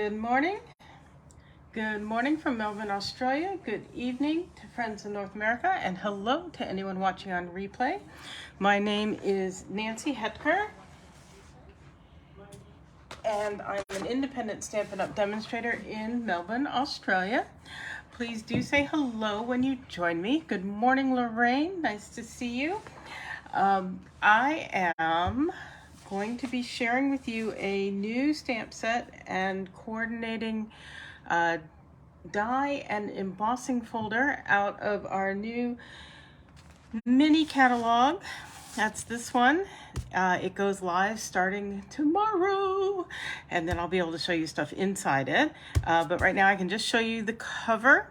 Good morning. Good morning from Melbourne, Australia. Good evening to friends in North America, and hello to anyone watching on replay. My name is Nancy Hetker, and I'm an independent Stampin' Up! Demonstrator in Melbourne, Australia. Please do say hello when you join me. Good morning, Lorraine. Nice to see you. I am going to be sharing with you a new stamp set and coordinating die and embossing folder out of our new mini catalog. That's this one. It goes live starting tomorrow, and then I'll be able to show you stuff inside it. But right now I can just show you the cover.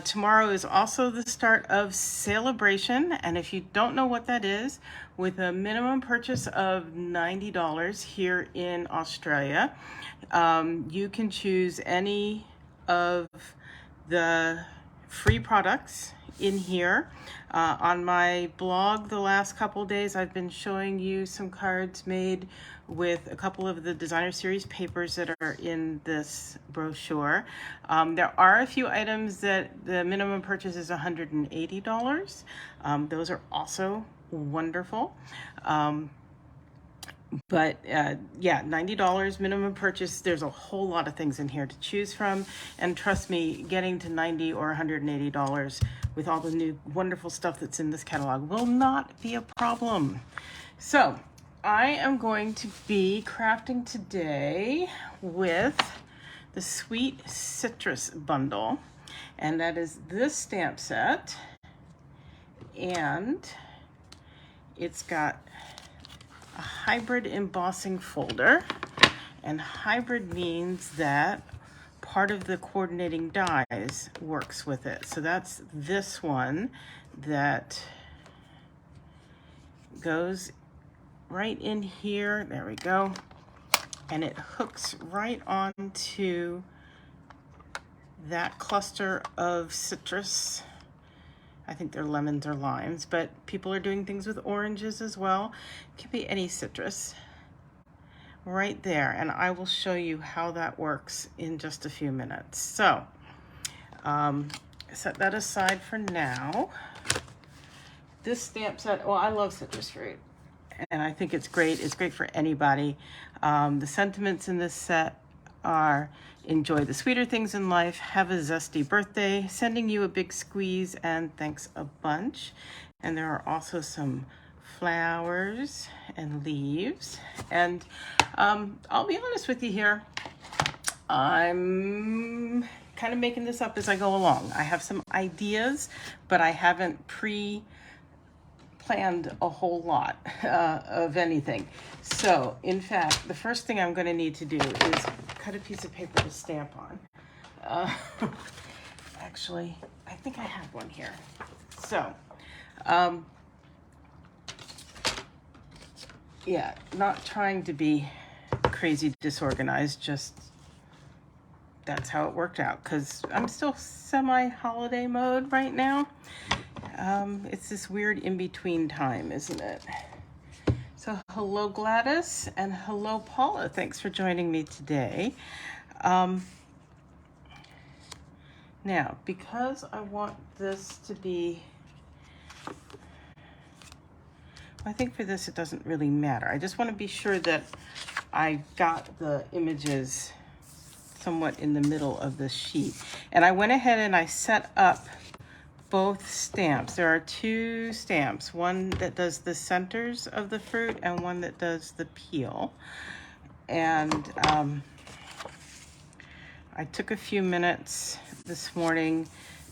Tomorrow is also the start of Celebration, and if you don't know what that is, with a minimum purchase of $90 here in Australia, you can choose any of the free products in here. On my blog the last couple days, I've been showing you some cards made with a couple of the designer series papers that are in this brochure. There are a few items that the minimum purchase is $180. Those are also wonderful. But yeah, $90 minimum purchase. There's a whole lot of things in here to choose from. And trust me, getting to $90 or $180 with all the new wonderful stuff that's in this catalog will not be a problem. So I am going to be crafting today with the Sweet Citrus bundle. And that is this stamp set. And it's got a hybrid embossing folder, and hybrid means that part of the coordinating dies works with it. So that's this one that goes right in here. There we go. And it hooks right onto that cluster of citrus. I think they're lemons or limes, but people are doing things with oranges as well. It can be any citrus right there, and I will show you how that works in just a few minutes. So set that aside for now. This stamp set, well, I love citrus fruit, and I think it's great. It's great for anybody. The sentiments in this set are: enjoy the sweeter things in life, have a zesty birthday, sending you a big squeeze, and thanks a bunch. And there are also some flowers and leaves. And I'll be honest with you here, I'm kind of making this up as I go along. I have some ideas, but I haven't planned a whole lot of anything. So in fact, the first thing I'm going to need to do is cut a piece of paper to stamp on. Actually, I think I have one here. So yeah, not trying to be crazy disorganized, just that's how it worked out, because I'm still semi-holiday mode right now. It's this weird in-between time, isn't it? So hello Gladys, and hello Paula. Thanks for joining me today. Now, because I want this to be, I think for this it doesn't really matter. I just want to be sure that I got the images somewhat in the middle of the sheet. And I went ahead and I set up both stamps. There are two stamps, one that does the centers of the fruit and one that does the peel. And I took a few minutes this morning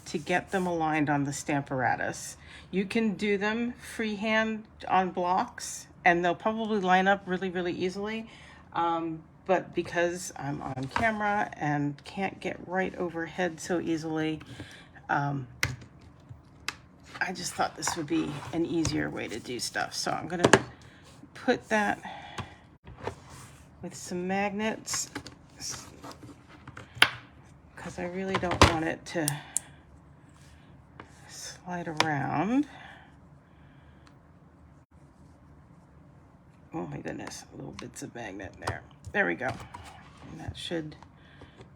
to get them aligned on the Stamparatus. You can do them freehand on blocks and they'll probably line up really, really easily. But because I'm on camera and can't get right overhead so easily, I just thought this would be an easier way to do stuff. So I'm gonna put that with some magnets because I really don't want it to slide around. Oh my goodness, little bits of magnet there. There we go. And that should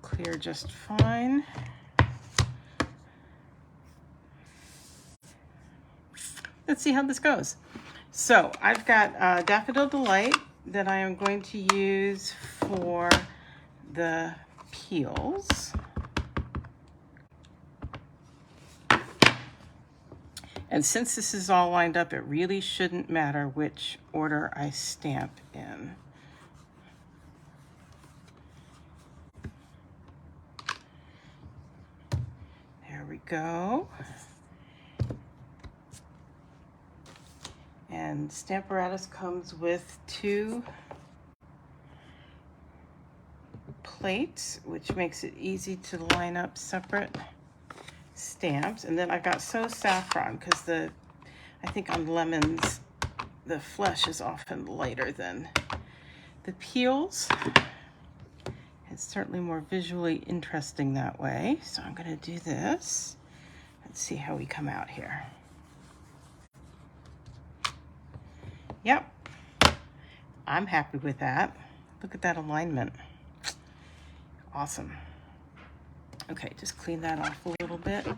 clear just fine. Let's see how this goes. So I've got Daffodil Delight that I am going to use for the peels. And since this is all lined up, it really shouldn't matter which order I stamp in. There we go. And Stamparatus comes with 2 plates, which makes it easy to line up separate stamps. And then I got So Saffron because I think on lemons the flesh is often lighter than the peels. It's certainly more visually interesting that way. So I'm going to do this. Let's see how we come out here. Yep, I'm happy with that. Look at that alignment. Awesome. Okay, just clean that off a little bit. There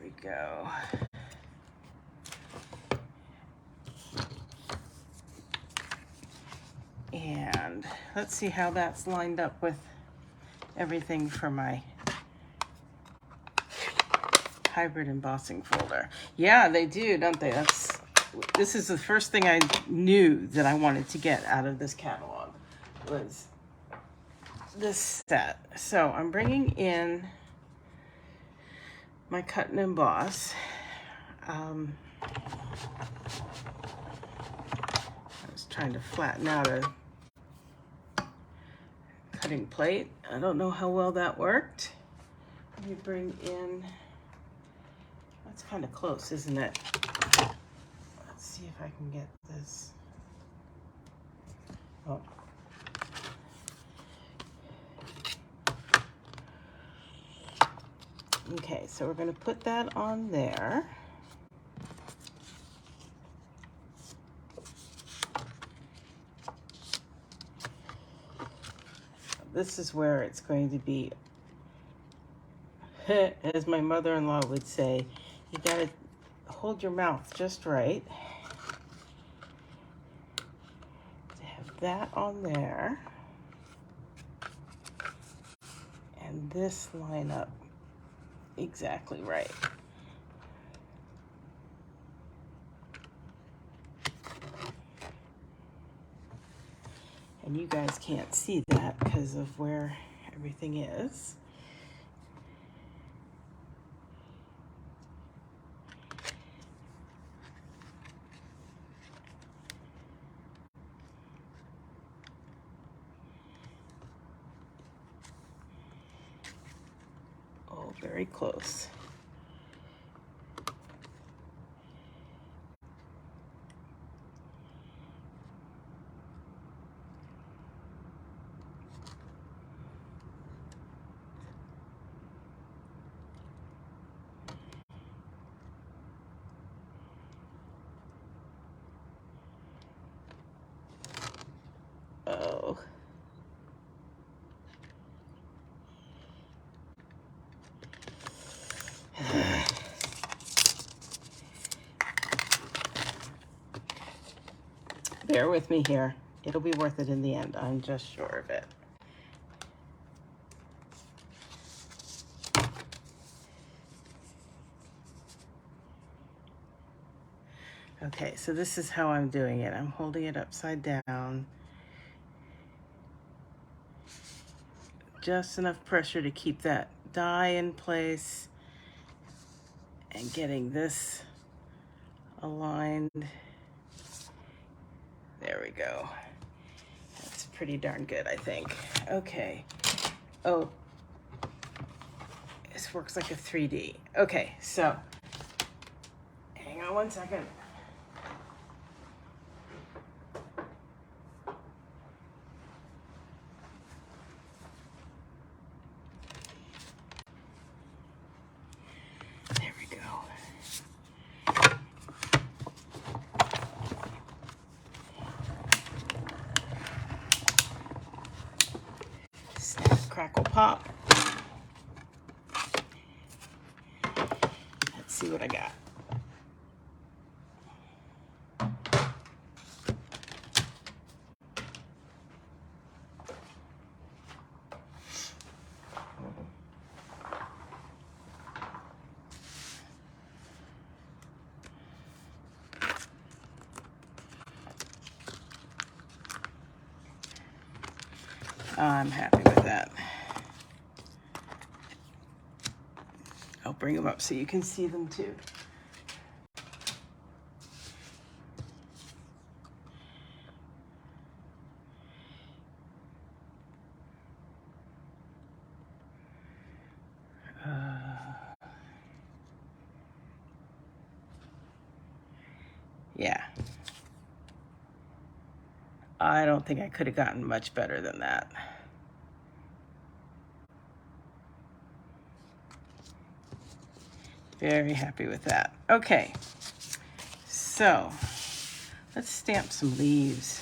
we go. And let's see how that's lined up with everything for my hybrid embossing folder. Yeah, they do, don't they? This is the first thing I knew that I wanted to get out of this catalog was this set. So I'm bringing in my cut and emboss. I was trying to flatten out a cutting plate. I don't know how well that worked. Let me bring in, that's kind of close, isn't it? Let's see if I can get this. Oh. Okay, so we're going to put that on there. This is where it's going to be, as my mother-in-law would say, you gotta hold your mouth just right to have that on there and this line up exactly right. And you guys can't see that because of where everything is. Oh, very close. Oh. Bear with me here. It'll be worth it in the end. I'm just sure of it. Okay, so this is how I'm doing it. I'm holding it upside down. Just enough pressure to keep that die in place and getting this aligned. There we go. That's pretty darn good, I think. Okay. Oh, this works like a 3D. Okay, so hang on one second. There we go. crackle, pop. Let's see what I got. I'm happy with that. I'll bring them up so you can see them too. Yeah. I don't think I could have gotten much better than that. Very happy with that. Okay, so let's stamp some leaves.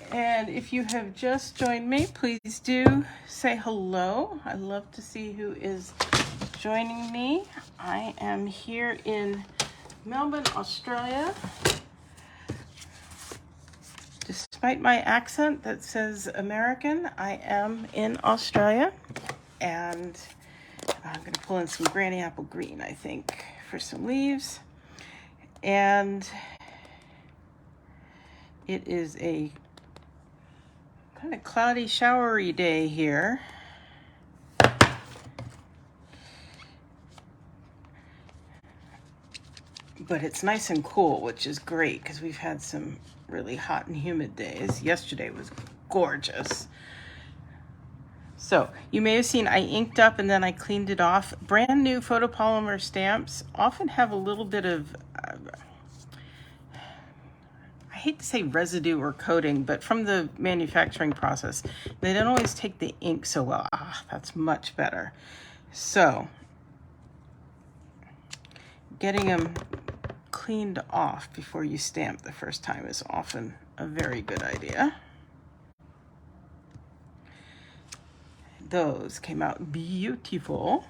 And if you have just joined me, please do say hello. I love to see who is joining me. I am here in Melbourne, Australia. Despite my accent that says American, I am in Australia. And I'm going to pull in some Granny Apple Green, I think, for some leaves. And it is a kind of cloudy, showery day here. But it's nice and cool, which is great because we've had some really hot and humid days. Yesterday was gorgeous. So you may have seen I inked up and then I cleaned it off. Brand new photopolymer stamps often have a little bit of, I hate to say residue or coating, but from the manufacturing process, they don't always take the ink so well. That's much better. So getting them cleaned off before you stamp the first time is often a very good idea. Those came out beautiful.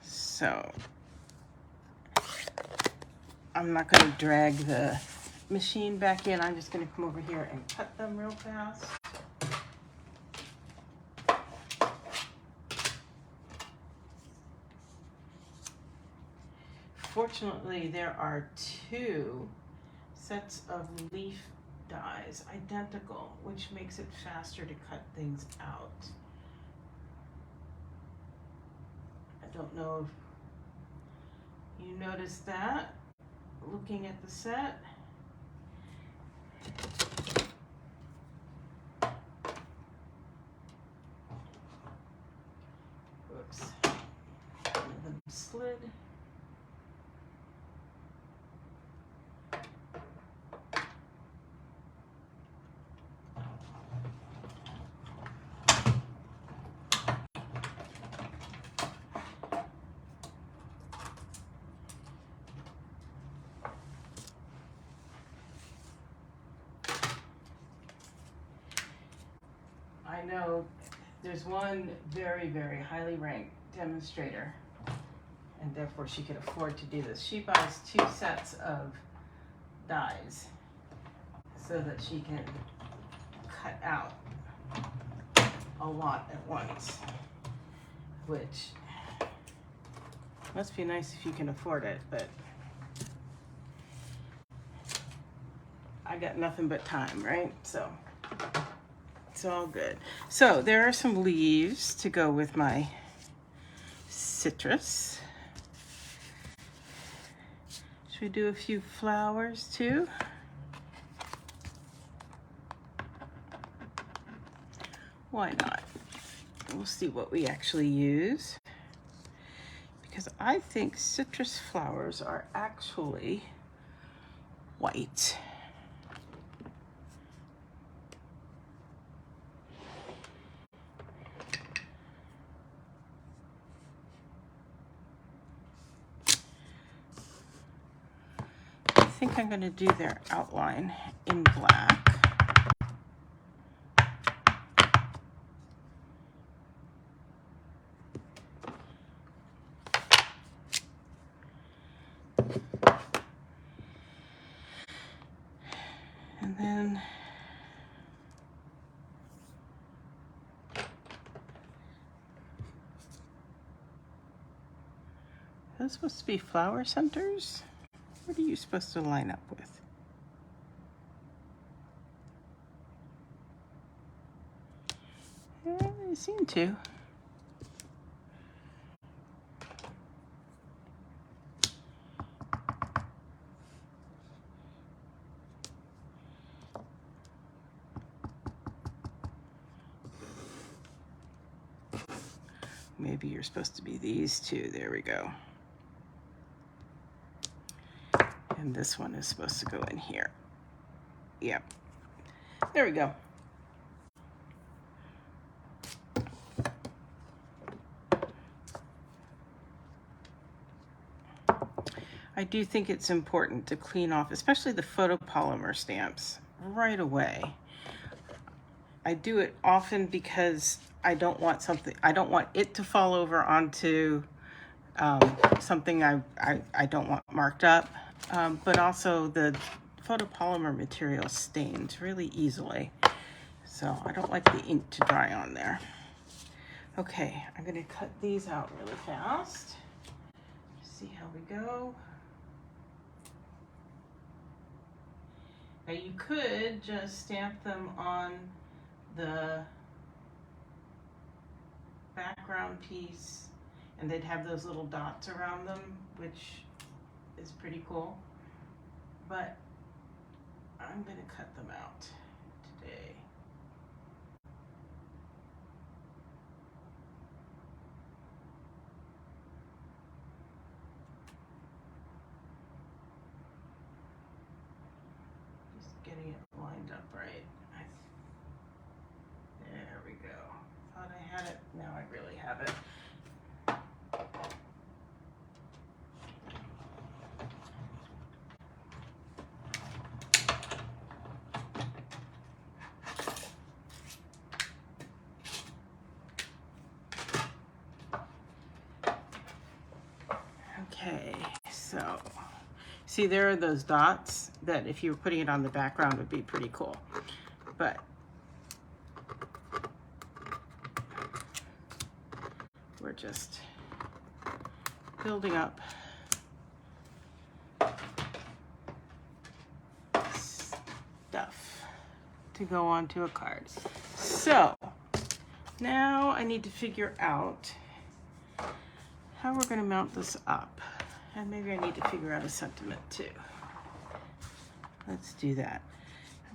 So I'm not going to drag the machine back in. I'm just going to come over here and cut them real fast. Fortunately, there are 2 sets of leaf dies, identical, which makes it faster to cut things out. I don't know if you noticed that looking at the set. Oops. One of them slid. I know there's one very, very highly ranked demonstrator, and therefore she could afford to do this. She buys 2 sets of dies so that she can cut out a lot at once, which must be nice if you can afford it, but I got nothing but time, right? So it's all good. So there are some leaves to go with my citrus. Should we do a few flowers too? Why not? We'll see what we actually use, because I think citrus flowers are actually white. I think I'm going to do their outline in black. And then are those supposed to be flower centers? What are you supposed to line up with? They seem to. Maybe you're supposed to be these two. There we go. And this one is supposed to go in here. Yep. There we go. I do think it's important to clean off, especially the photopolymer stamps, right away. I do it often because I don't want it to fall over onto something I don't want marked up, but also the photopolymer material stains really easily. So I don't like the ink to dry on there. Okay, I'm gonna cut these out really fast. See how we go. Now you could just stamp them on the background piece and they'd have those little dots around them, which is pretty cool. But I'm gonna cut them out today. Just getting it lined up right. There we go. Thought I had it, now I really have it. Okay, so see there are those dots that if you were putting it on the background would be pretty cool. But we're just building up stuff to go onto a card. So now I need to figure out how we're going to mount this up. And maybe I need to figure out a sentiment too. Let's do that.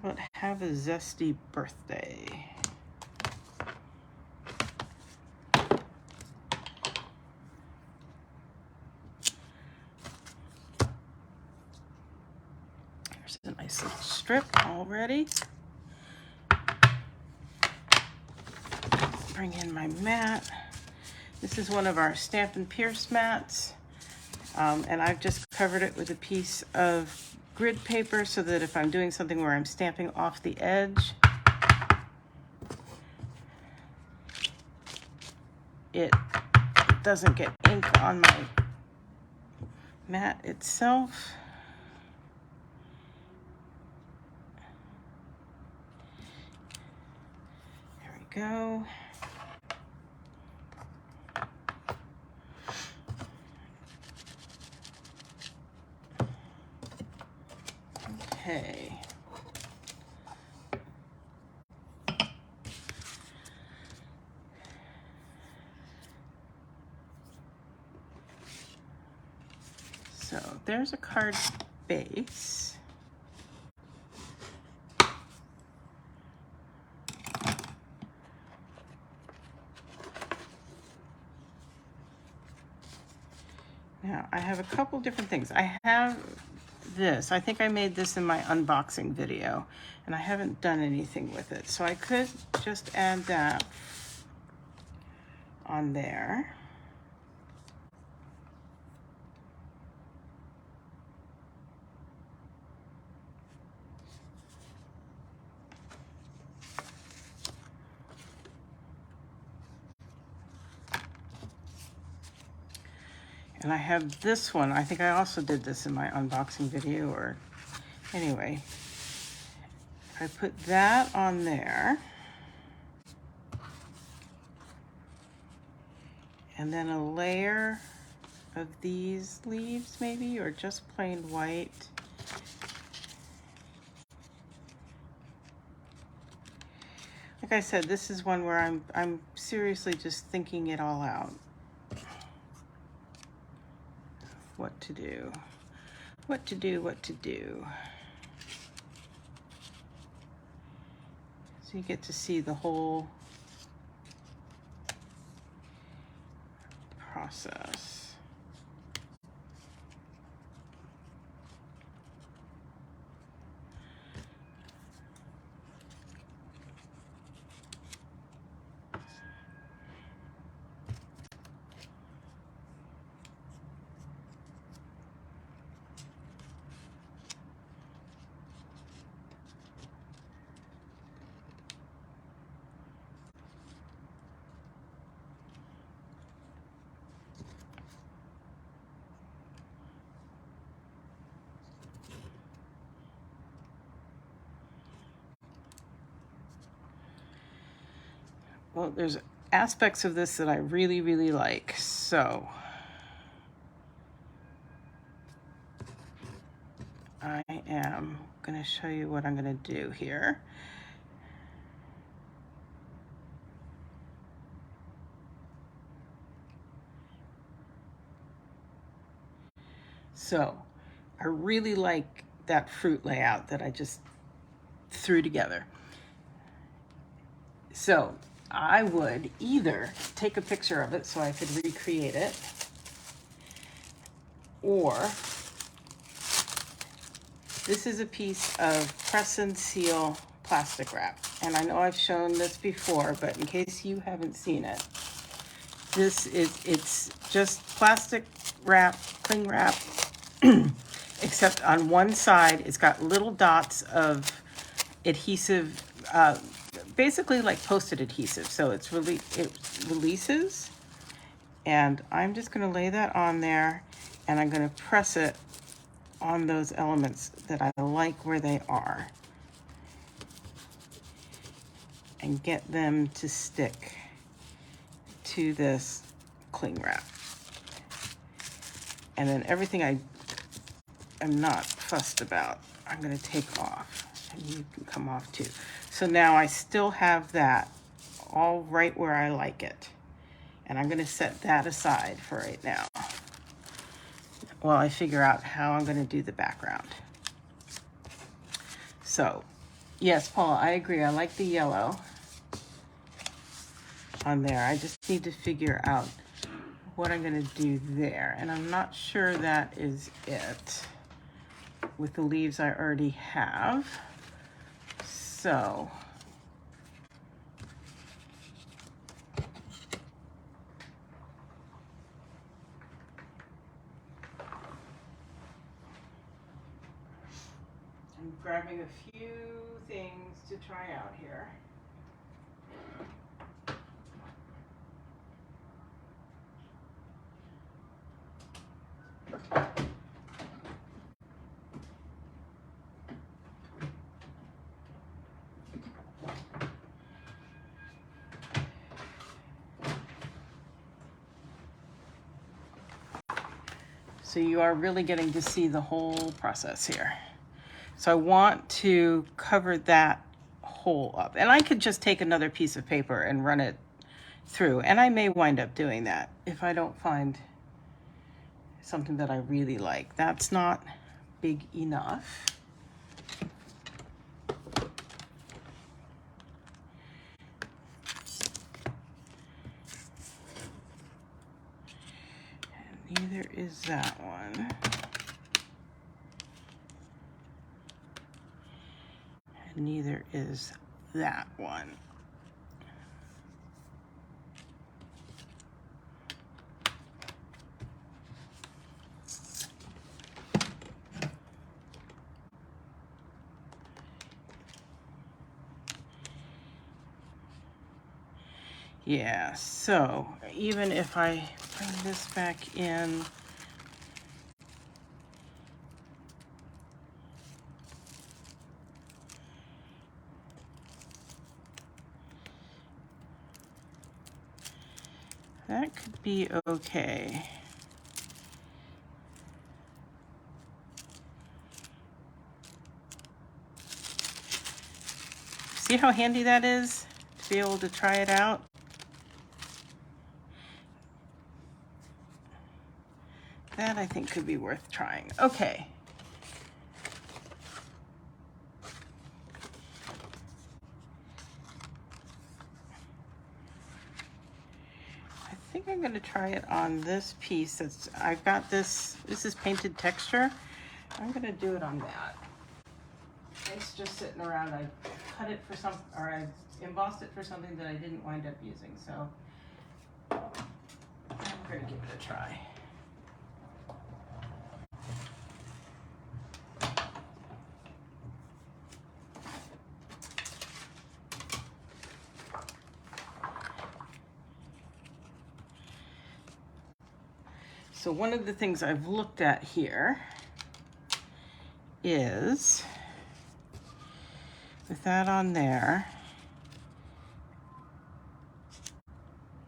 How about have a zesty birthday? There's a nice little strip already. Bring in my mat. This is one of our Stampin' Pierce mats, and I've just covered it with a piece of grid paper so that if I'm doing something where I'm stamping off the edge, it doesn't get ink on my mat itself. There we go. Okay. So there's a card base. Now, I have a couple different things. I have this. I think I made this in my unboxing video, and I haven't done anything with it. So I could just add that on there. And I have this one. I think I also did this in my unboxing video, or anyway. I put that on there. And then a layer of these leaves maybe, or just plain white. Like I said, this is one where I'm seriously just thinking it all out. What to do, what to do, what to do. So you get to see the whole process. Well, there's aspects of this that I really, really like. So I am going to show you what I'm going to do here. So I really like that fruit layout that I just threw together. So I would either take a picture of it so I could recreate it, or this is a piece of press and seal plastic wrap. And I know I've shown this before, but in case you haven't seen it, it's just plastic wrap, cling wrap, except on one side it's got little dots of adhesive, basically like Post-it adhesive. So it releases, and I'm just going to lay that on there, and I'm going to press it on those elements that I like where they are, and get them to stick to this cling wrap. And then everything I am not fussed about, I'm going to take off, and you can come off too. So now I still have that all right where I like it. And I'm going to set that aside for right now while I figure out how I'm going to do the background. So, yes, Paula, I agree. I like the yellow on there. I just need to figure out what I'm going to do there. And I'm not sure that is it with the leaves I already have. So I'm grabbing a few things to try out here. So you are really getting to see the whole process here. So I want to cover that hole up. And I could just take another piece of paper and run it through. And I may wind up doing that if I don't find something that I really like. That's not big enough. And neither is that one. And neither is that one. Yeah, so even if I bring this back in, that could be okay. See how handy that is to be able to try it out? That I think could be worth trying. Okay. I think I'm going to try it on this piece. I've got this is painted texture. I'm going to do it on that. It's just sitting around. I cut it for some, or I embossed it for something that I didn't wind up using. So I'm going to give it a try. So one of the things I've looked at here is, with that on there,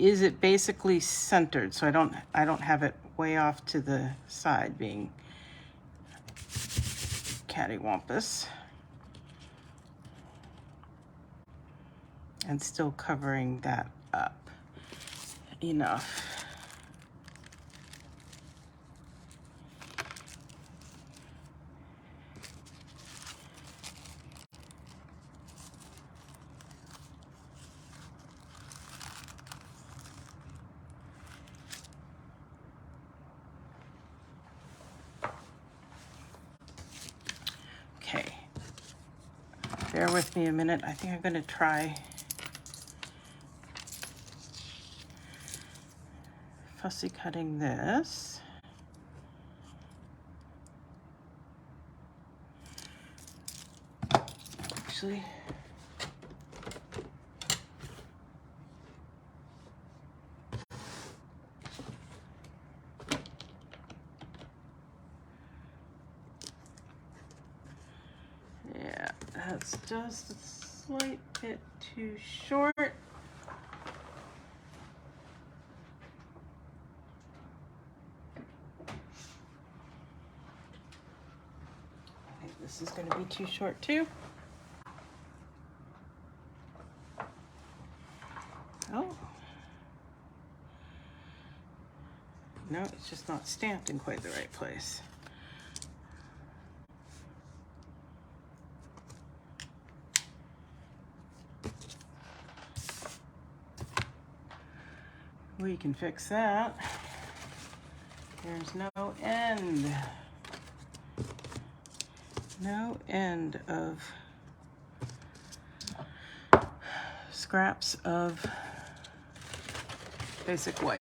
is it basically centered? So I don't have it way off to the side being cattywampus, and still covering that up enough. Okay, bear with me a minute. I think I'm going to try fussy cutting this. Actually, yeah, that's just a slight bit too short. I think this is going to be too short too. Oh. No, it's just not stamped in quite the right place. We can fix that. There's no end of scraps of basic white.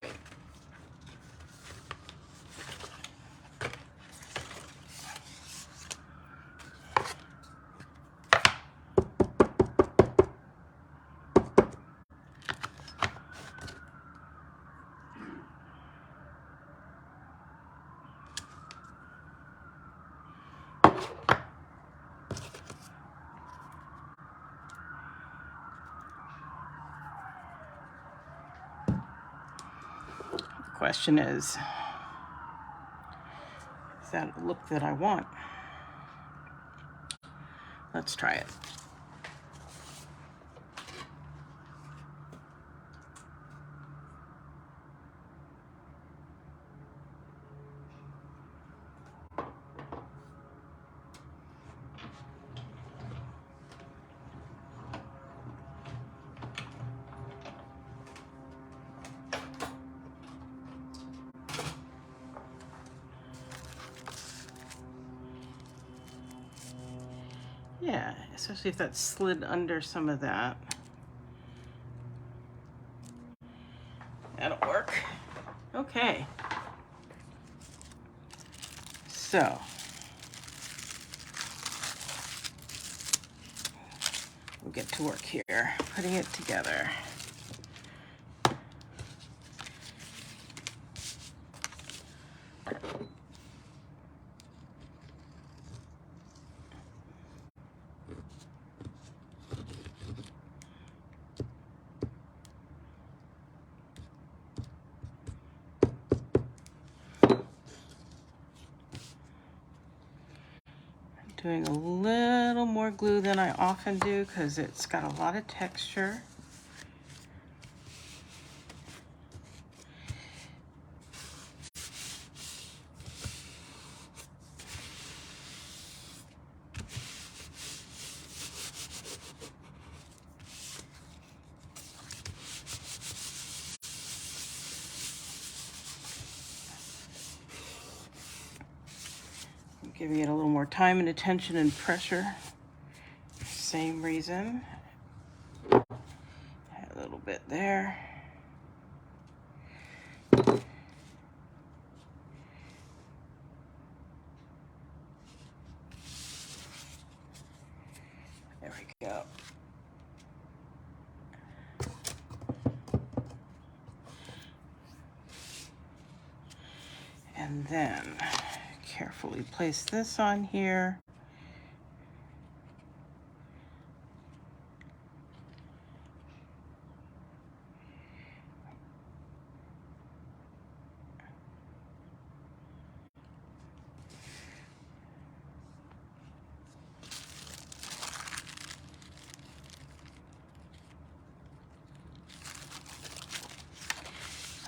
Question is that a look that I want? Let's try it. Yeah, especially if that slid under some of that. That'll work. Okay. So we'll get to work here, putting it together. Doing a little more glue than I often do because it's got a lot of texture. Giving it a little more time and attention and pressure. Same reason. Add a little bit there. There we go. And then carefully place this on here.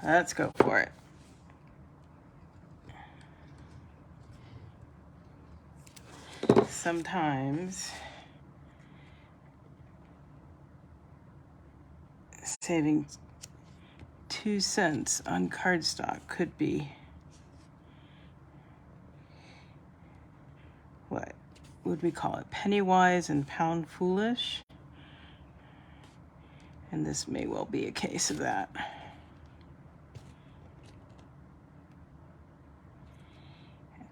Let's go for it. Sometimes saving 2 cents on cardstock could be what would we call it? Penny wise and pound foolish. And this may well be a case of that.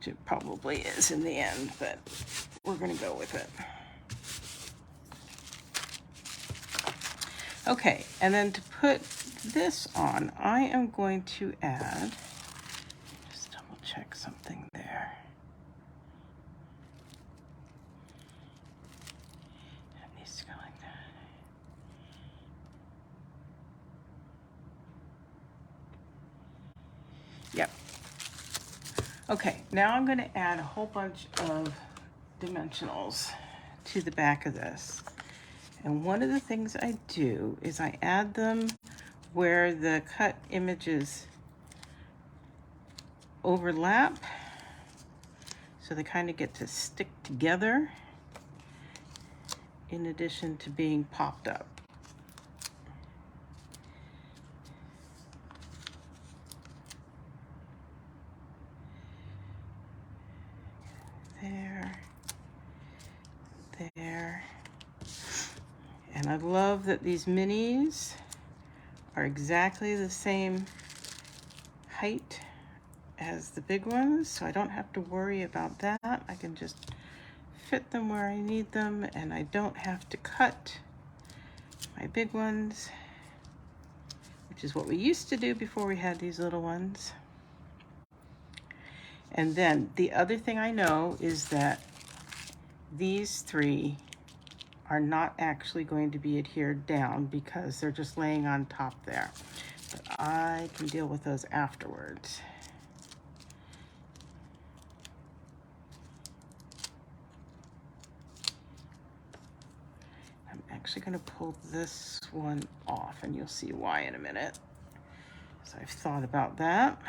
It probably is in the end, but we're going to go with it. Okay, and then to put this on, I am going to add, just double check something there. That needs to go like that. Yep. Okay, now I'm going to add a whole bunch of dimensionals to the back of this. And one of the things I do is I add them where the cut images overlap, so they kind of get to stick together in addition to being popped up. There. And I love that these minis are exactly the same height as the big ones, so I don't have to worry about that. I can just fit them where I need them, and I don't have to cut my big ones, which is what we used to do before we had these little ones. And then the other thing I know is that these 3 are not actually going to be adhered down because they're just laying on top there. But I can deal with those afterwards. I'm actually going to pull this one off, and you'll see why in a minute. So I've thought about that.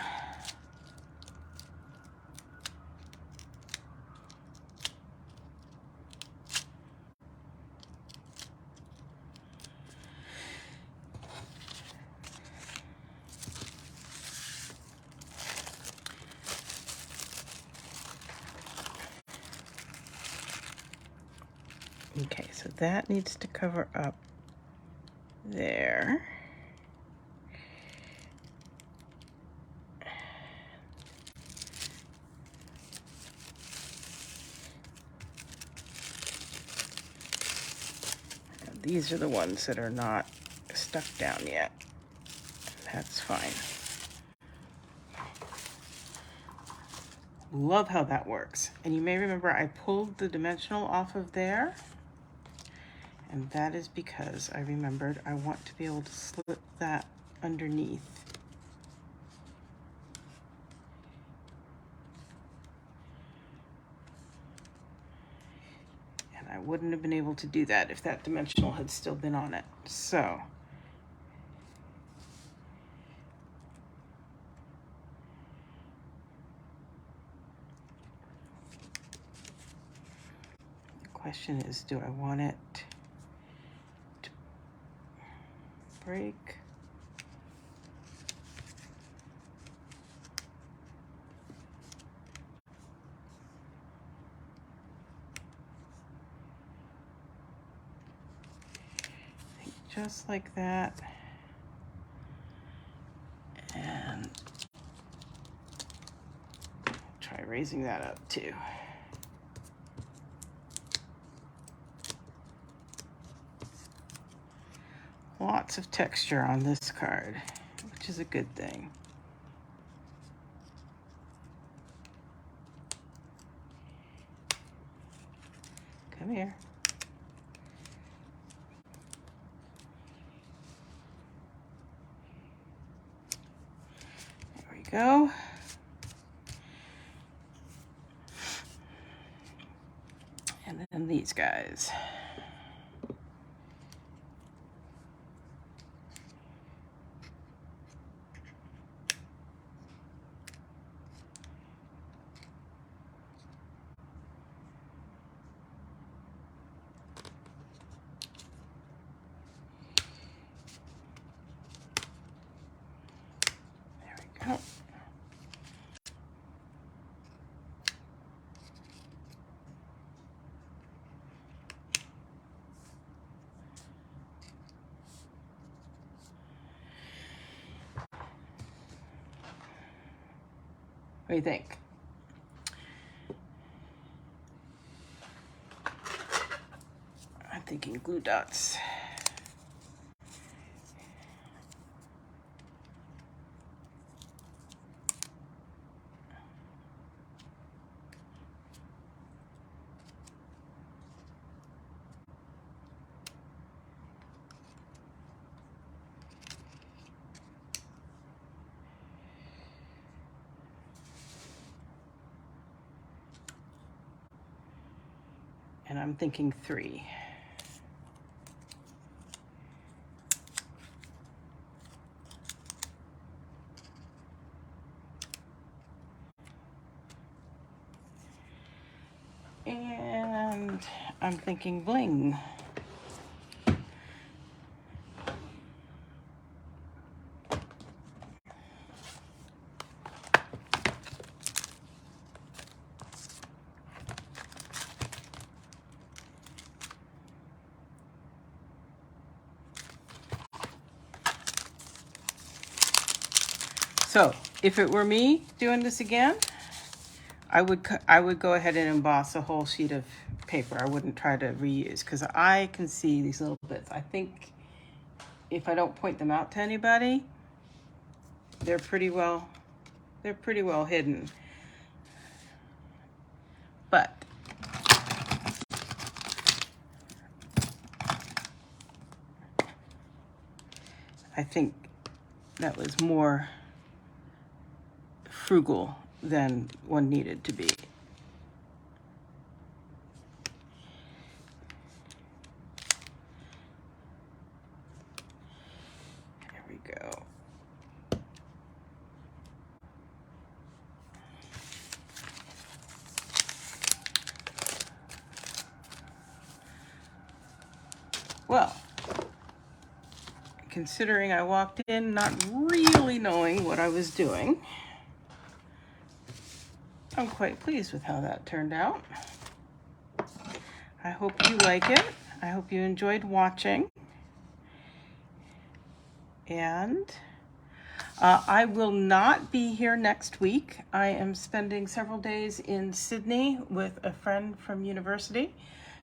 Okay, so that needs to cover up there. And these are the ones that are not stuck down yet. That's fine. Love how that works. And you may remember I pulled the dimensional off of there. And that is because I remembered I want to be able to slip that underneath. And I wouldn't have been able to do that if that dimensional had still been on it. So the question is, do I want it to break? Just like that. And try raising that up too. Lots of texture on this card, which is a good thing. Come here. There we go. And then these guys. Oh. What do you think? I'm thinking glue dots. And I'm thinking 3. And I'm thinking bling. So if it were me doing this again, I would go ahead and emboss a whole sheet of paper. I wouldn't try to reuse because I can see these little bits. I think if I don't point them out to anybody, they're pretty well hidden. But I think that was more frugal than one needed to be. There we go. Well, considering I walked in not really knowing what I was doing, I'm quite pleased with how that turned out. I hope you like it. I hope you enjoyed watching. And I will not be here next week. I am spending several days in Sydney with a friend from university.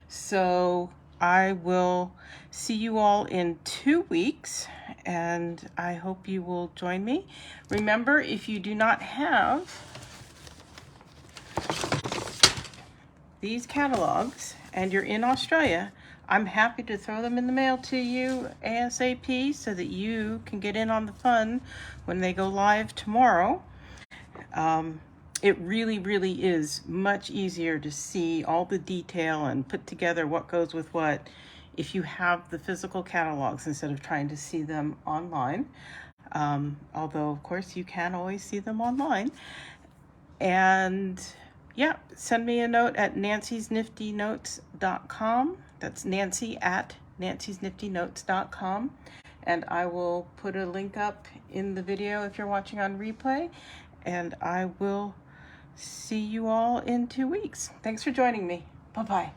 So I will see you all in 2 weeks, and I hope you will join me. Remember, if you do not have these catalogs and you're in Australia, I'm happy to throw them in the mail to you ASAP so that you can get in on the fun when they go live tomorrow. It really, really is much easier to see all the detail and put together what goes with what if you have the physical catalogs instead of trying to see them online. Although, of course, you can always see them online. And yeah, send me a note at nancysniftynotes.com. That's Nancy at nancysniftynotes.com. And I will put a link up in the video if you're watching on replay. And I will see you all in 2 weeks. Thanks for joining me. Bye-bye.